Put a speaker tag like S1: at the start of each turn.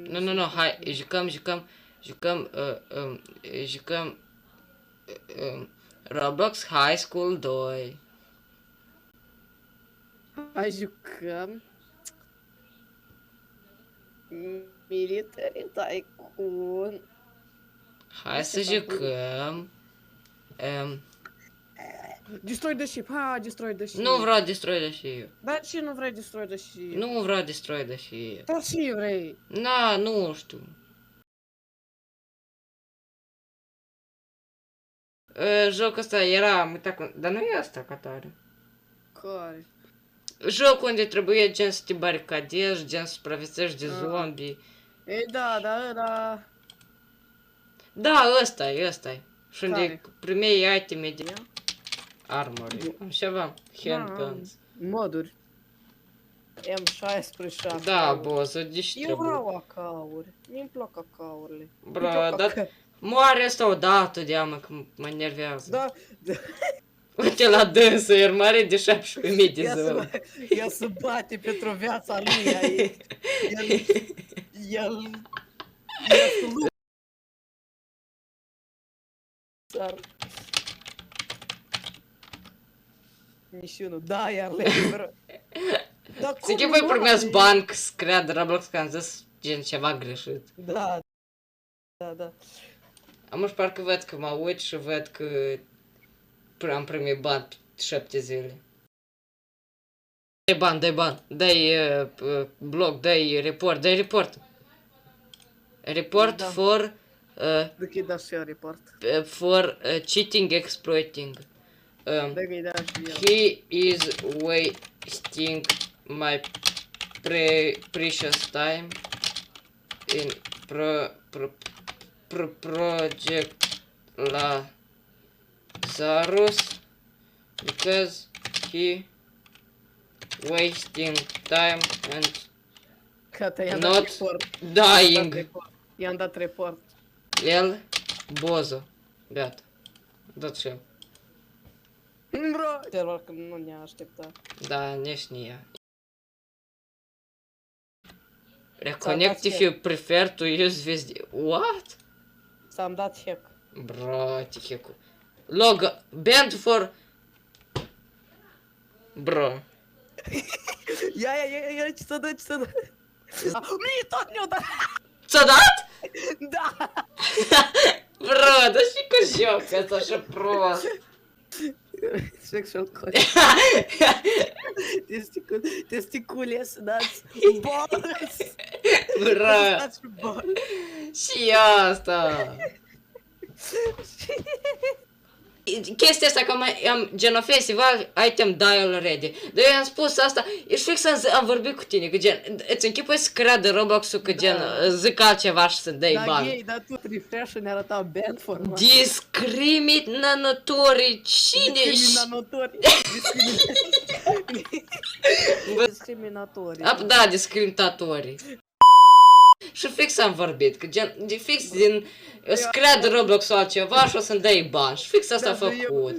S1: Nu, hai, jucăm Roblox High School 2.
S2: Hai jucăm Military Tycoon.
S1: Hai să jucăm.
S2: Destroy the ship, ha, destroy the ship.
S1: Nu vreau Destroy the Ship.
S2: Dar ce nu vrei destroy the ship?
S1: Nu vreau Destroy the Ship.
S2: Dar și vrei.
S1: Na, nu știu. Jocul ăsta era, am uitat cum, dar nu e asta ca tare.
S2: Care?
S1: Joc unde trebuie gen să te baricadezi, gen să supraviețuiești de zombie.
S2: Ei, da.
S1: Da, ăsta-i. Și unde
S2: Care?
S1: primeai iteme de armor. Ceva, handguns.
S2: Moduri. M16.
S1: Da, boss, deci
S2: Eu
S1: trebuie.
S2: vreau acauri. Mi-mi plac acaurile.
S1: Bra, dar moare asta odată de amă, că mă enervează.
S2: Da.
S1: Uite la dânsă, iar mare de 17.000 de zău.
S2: Ea se bate pentru viața lui. El nici unul. Da, iar le liberă.
S1: Să ce voi primesc bani că să creadă Roblox că am zis gen ceva greșit.
S2: Da.
S1: Am și parcă văd că mă uit și văd că am primit bani 7 zile. Dai bani, dai blog, dai report. Report
S2: Da.
S1: for
S2: Dă-i da și eu report.
S1: cheating, exploiting.
S2: Dă-i da și eu.
S1: He is wasting my precious time in project Lazarus because he wasting time and
S2: Gata, i-am
S1: not
S2: dat report.
S1: dying.
S2: I-am dat report.
S1: El Bozo. Gata. Dat și eu.
S2: Bro! Celor că nu ne-a așteptat.
S1: Da, nici nu ea. Reconnect if you prefer to use this. What?
S2: S-am dat hack.
S1: Bro, tihecu. Log banned for. Bro.
S2: Ia, ce să dă. Mie tot ne-o dat!
S1: Ți-a dat?
S2: Da!
S1: Bro, dar și cu joc ăsta așa prost.
S2: Sexual content. Testicule să dați balls!
S1: Bro,
S2: Dați balls!
S1: și asta. Chestia asta că mai am gen festival item dial ready. Dar eu am spus asta, ești fix am vorbit cu tine, că gen, îți închipui să creadă Roblox-ul că gen zic altceva și să dai bani.
S2: Da, tu refresh și ne arăta band format.
S1: Discriminatorii, cine?
S2: Discriminatorii.
S1: Da, discriminatorii. Și fix am vorbit, că gen, fix din, îți creadă Roblox-ul altceva și o să-mi dai bani. Și fix asta a făcut.